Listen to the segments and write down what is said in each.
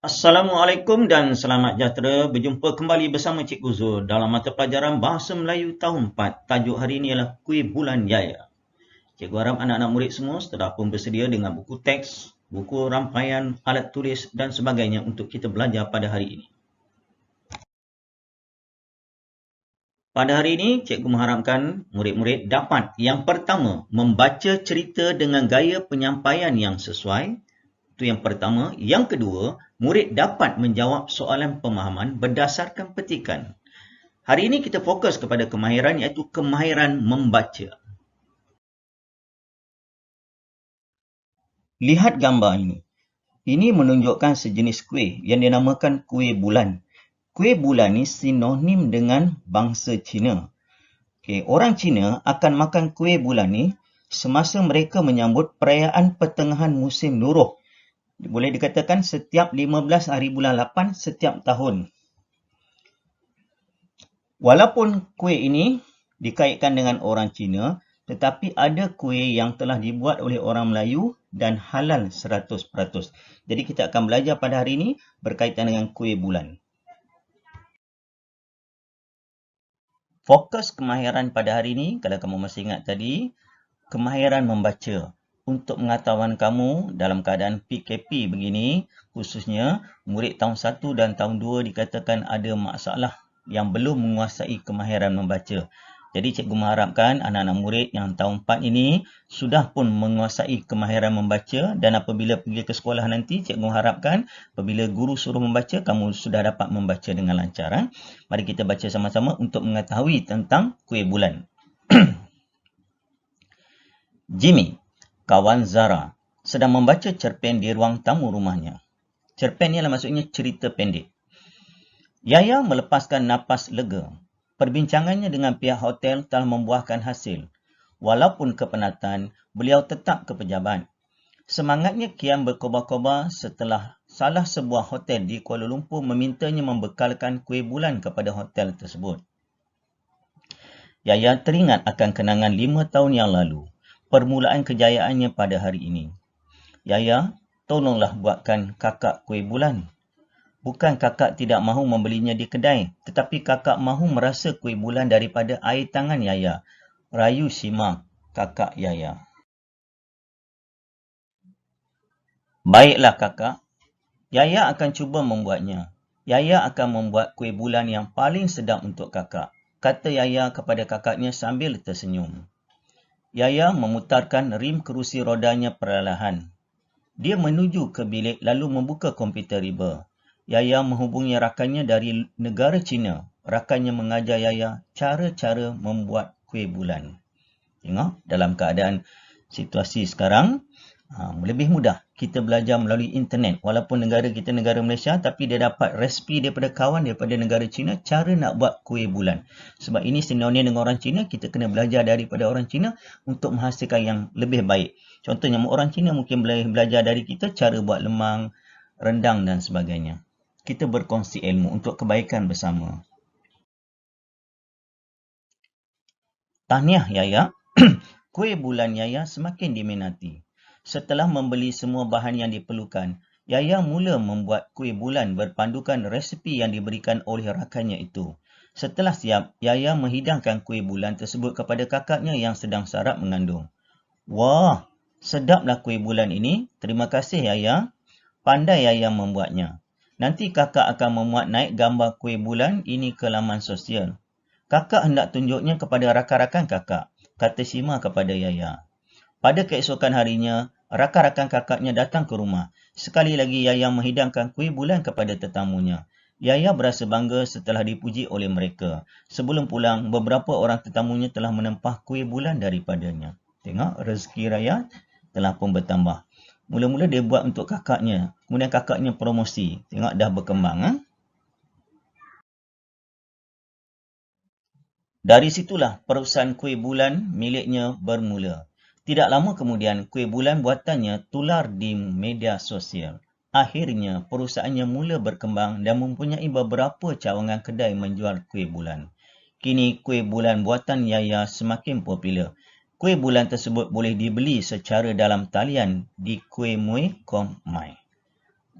Assalamualaikum dan selamat sejahtera. Berjumpa kembali bersama Cikgu Zul dalam mata pelajaran Bahasa Melayu tahun 4. Tajuk hari ini ialah Kuih Bulan Jaya. Cikgu harap anak-anak murid semua telah pun bersedia dengan buku teks, buku rampaian, alat tulis dan sebagainya untuk kita belajar pada hari ini. Pada hari ini, cikgu mengharapkan murid-murid dapat yang pertama, membaca cerita dengan gaya penyampaian yang sesuai. Itu yang pertama. Yang kedua, murid dapat menjawab soalan pemahaman berdasarkan petikan. Hari ini kita fokus kepada kemahiran iaitu kemahiran membaca. Lihat gambar ini. Ini menunjukkan sejenis kuih yang dinamakan kuih bulan. Kuih bulan ni sinonim dengan bangsa Cina. Orang Cina akan makan kuih bulan ni semasa mereka menyambut perayaan pertengahan musim luruh. Boleh dikatakan setiap 15 hari bulan 8 setiap tahun. Walaupun kuih ini dikaitkan dengan orang Cina, tetapi ada kuih yang telah dibuat oleh orang Melayu dan halal 100%. Jadi kita akan belajar pada hari ini berkaitan dengan kuih bulan. Fokus kemahiran pada hari ini, kalau kamu masih ingat tadi, kemahiran membaca. Untuk pengetahuan kamu dalam keadaan PKP begini, khususnya murid tahun 1 dan tahun 2 dikatakan ada masalah yang belum menguasai kemahiran membaca. Jadi cikgu mengharapkan anak-anak murid yang tahun 4 ini sudah pun menguasai kemahiran membaca dan apabila pergi ke sekolah nanti, cikgu mengharapkan apabila guru suruh membaca, kamu sudah dapat membaca dengan lancar. Mari kita baca sama-sama untuk mengetahui tentang kuih bulan. Jimmy, kawan Zara, sedang membaca cerpen di ruang tamu rumahnya. Cerpen ialah maksudnya cerita pendek. Yaya melepaskan napas lega. Perbincangannya dengan pihak hotel telah membuahkan hasil. Walaupun kepenatan, beliau tetap ke pejabat. Semangatnya kian berkobar-kobar setelah salah sebuah hotel di Kuala Lumpur memintanya membekalkan kuih bulan kepada hotel tersebut. Yaya teringat akan kenangan 5 tahun yang lalu. Permulaan kejayaannya pada hari ini. Yaya, tolonglah buatkan kakak kuih bulan. Bukan kakak tidak mahu membelinya di kedai, tetapi kakak mahu merasa kuih bulan daripada air tangan Yaya. Rayu Sima, kakak Yaya. Baiklah kakak. Yaya akan cuba membuatnya. Yaya akan membuat kuih bulan yang paling sedap untuk kakak, kata Yaya kepada kakaknya sambil tersenyum. Yaya memutarkan rim kerusi rodanya perlahan. Dia menuju ke bilik lalu membuka komputer riba. Yaya menghubungi rakannya dari negara China. Rakannya mengajar Yaya cara-cara membuat kuih bulan. Tengok, dalam keadaan situasi sekarang, lebih mudah kita belajar melalui internet. Walaupun negara kita negara Malaysia, tapi dia dapat resipi daripada kawan daripada negara China, cara nak buat kuih bulan. Sebab ini sinonim dengan orang China, kita kena belajar daripada orang China untuk menghasilkan yang lebih baik. Contohnya, orang China mungkin boleh belajar dari kita cara buat lemang, rendang dan sebagainya. Kita berkongsi ilmu untuk kebaikan bersama. Tahniah Yaya, kuih bulan Yaya semakin diminati. Setelah membeli semua bahan yang diperlukan, Yaya mula membuat kuih bulan berpandukan resipi yang diberikan oleh rakannya itu. Setelah siap, Yaya menghidangkan kuih bulan tersebut kepada kakaknya yang sedang sarap mengandung. Wah, sedaplah kuih bulan ini. Terima kasih Yaya. Pandai Yaya membuatnya. Nanti kakak akan memuat naik gambar kuih bulan ini ke laman sosial. Kakak hendak tunjuknya kepada rakan-rakan kakak, kata Sima kepada Yaya. Pada keesokan harinya, rakan-rakan kakaknya datang ke rumah. Sekali lagi Yaya menghidangkan kuih bulan kepada tetamunya. Yaya berasa bangga setelah dipuji oleh mereka. Sebelum pulang, beberapa orang tetamunya telah menempah kuih bulan daripadanya. Tengok, rezeki Raya telah pun bertambah. Mula-mula dia buat untuk kakaknya. Kemudian kakaknya promosi. Tengok dah berkembang. Dari situlah perusahaan kuih bulan miliknya bermula. Tidak lama kemudian, kuih bulan buatannya tular di media sosial. Akhirnya, perusahaannya mula berkembang dan mempunyai beberapa cawangan kedai menjual kuih bulan. Kini, kuih bulan buatan Yaya semakin popular. Kuih bulan tersebut boleh dibeli secara dalam talian di kuihmui.com.my.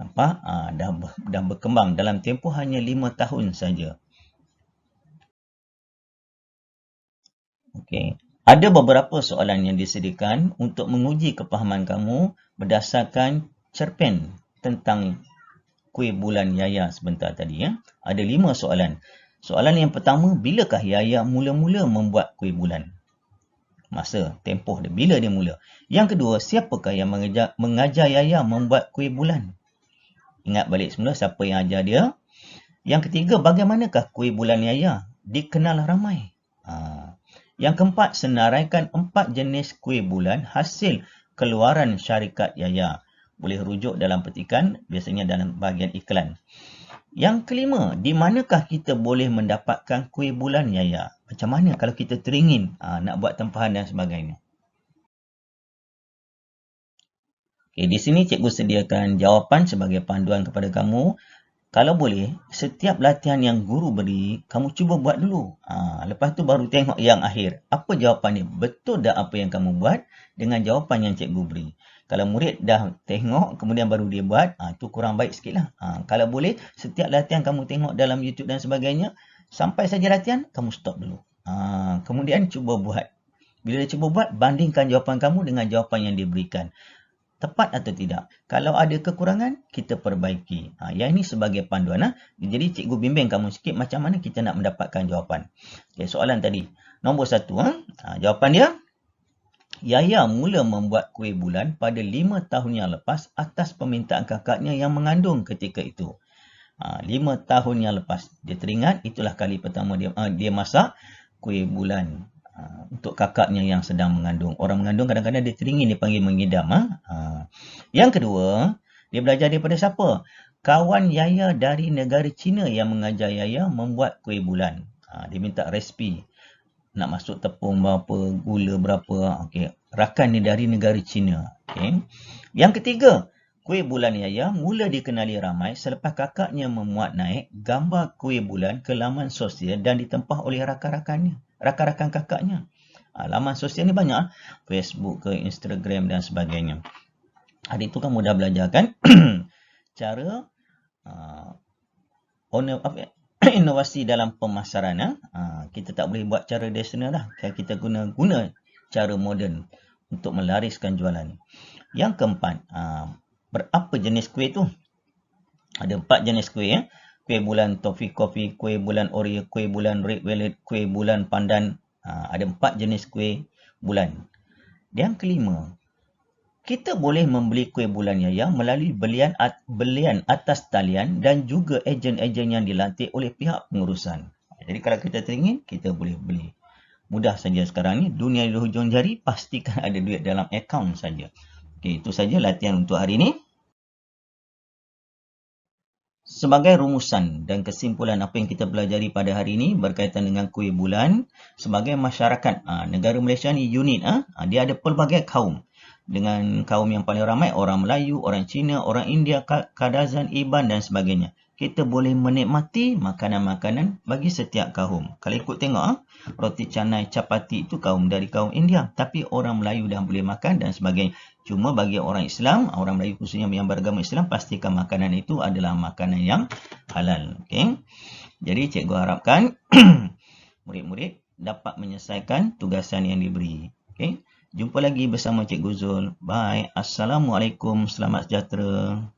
Nampak? Dah berkembang dalam tempoh hanya 5 tahun saja. Okey. Ada beberapa soalan yang disediakan untuk menguji kepahaman kamu berdasarkan cerpen tentang kuih bulan Yaya sebentar tadi. Ada 5 soalan. Soalan yang pertama, bilakah Yaya mula-mula membuat kuih bulan? Masa, tempoh dia. Bila dia mula? Yang kedua, siapakah yang mengajar Yaya membuat kuih bulan? Ingat balik semula siapa yang ajar dia. Yang ketiga, bagaimanakah kuih bulan Yaya dikenal ramai? Yang keempat, senaraikan 4 jenis kuih bulan hasil keluaran syarikat Yaya. Boleh rujuk dalam petikan, biasanya dalam bahagian iklan. Yang kelima, di manakah kita boleh mendapatkan kuih bulan Yaya? Macam mana kalau kita teringin nak buat tempahan dan sebagainya? Okay, di sini cikgu sediakan jawapan sebagai panduan kepada kamu. Kalau boleh, setiap latihan yang guru beri, kamu cuba buat dulu. Lepas tu baru tengok yang akhir. Apa jawapan dia? Betul tak apa yang kamu buat dengan jawapan yang cikgu beri? Kalau murid dah tengok, kemudian baru dia buat, tu kurang baik sikit lah. Kalau boleh, setiap latihan kamu tengok dalam YouTube dan sebagainya, sampai saja latihan, kamu stop dulu. Kemudian cuba buat. Bila dia cuba buat, bandingkan jawapan kamu dengan jawapan yang diberikan. Tepat atau tidak. Kalau ada kekurangan, kita perbaiki. Yang ini sebagai panduan. Jadi cikgu bimbing kamu sikit macam mana kita nak mendapatkan jawapan. Okay, soalan tadi. Nombor 1. Jawapan dia. Yaya mula membuat kuih bulan pada 5 tahun yang lepas atas permintaan kakaknya yang mengandung ketika itu. 5 tahun yang lepas. Dia teringat itulah kali pertama dia masak kuih bulan. Untuk kakaknya yang sedang mengandung. Orang mengandung kadang-kadang dia teringin, dia panggil mengidam. Yang kedua, dia belajar daripada siapa? Kawan Yaya dari negara China yang mengajar Yaya membuat kuih bulan. Dia minta resipi. Nak masuk tepung berapa, gula berapa. Okay. Rakan dia dari negara China. Okay. Yang ketiga, kuih bulan Yaya mula dikenali ramai selepas kakaknya memuat naik gambar kuih bulan ke laman sosial dan ditempah oleh rakan-rakan kakaknya. Laman sosial ni banyak. Facebook ke Instagram dan sebagainya. Hari tu kamu dah belajar kan cara inovasi dalam pemasaran. Kita tak boleh buat cara tradisional lah. Kita guna cara moden untuk melariskan jualan. Yang keempat, berapa jenis kuih tu? Ada 4 jenis kuih. Kuih bulan Toffee Coffee, kuih bulan Oreo, kuih bulan Red Velvet, kuih bulan Pandan. Ada 4 jenis kuih bulan. Yang kelima, kita boleh membeli kuih bulan Yaya melalui belian atas talian dan juga ejen-ejen yang dilantik oleh pihak pengurusan. Jadi kalau kita teringin, kita boleh beli. Mudah saja sekarang ni, dunia di hujung jari, pastikan ada duit dalam akaun saja. Okey, itu saja latihan untuk hari ini. Sebagai rumusan dan kesimpulan apa yang kita pelajari pada hari ini berkaitan dengan kuih bulan, sebagai masyarakat negara Malaysia ni unik, dia ada pelbagai kaum. Dengan kaum yang paling ramai, orang Melayu, orang Cina, orang India, Kadazan, Iban dan sebagainya. Kita boleh menikmati makanan-makanan bagi setiap kaum. Kalau ikut tengok, roti canai, chapati itu dari kaum India. Tapi orang Melayu dah boleh makan dan sebagainya. Cuma bagi orang Islam, orang Melayu khususnya yang beragama Islam, pastikan makanan itu adalah makanan yang halal. Okay? Jadi cikgu harapkan murid-murid dapat menyelesaikan tugasan yang diberi. Okay? Jumpa lagi bersama Cikgu Zul. Bye. Assalamualaikum. Selamat sejahtera.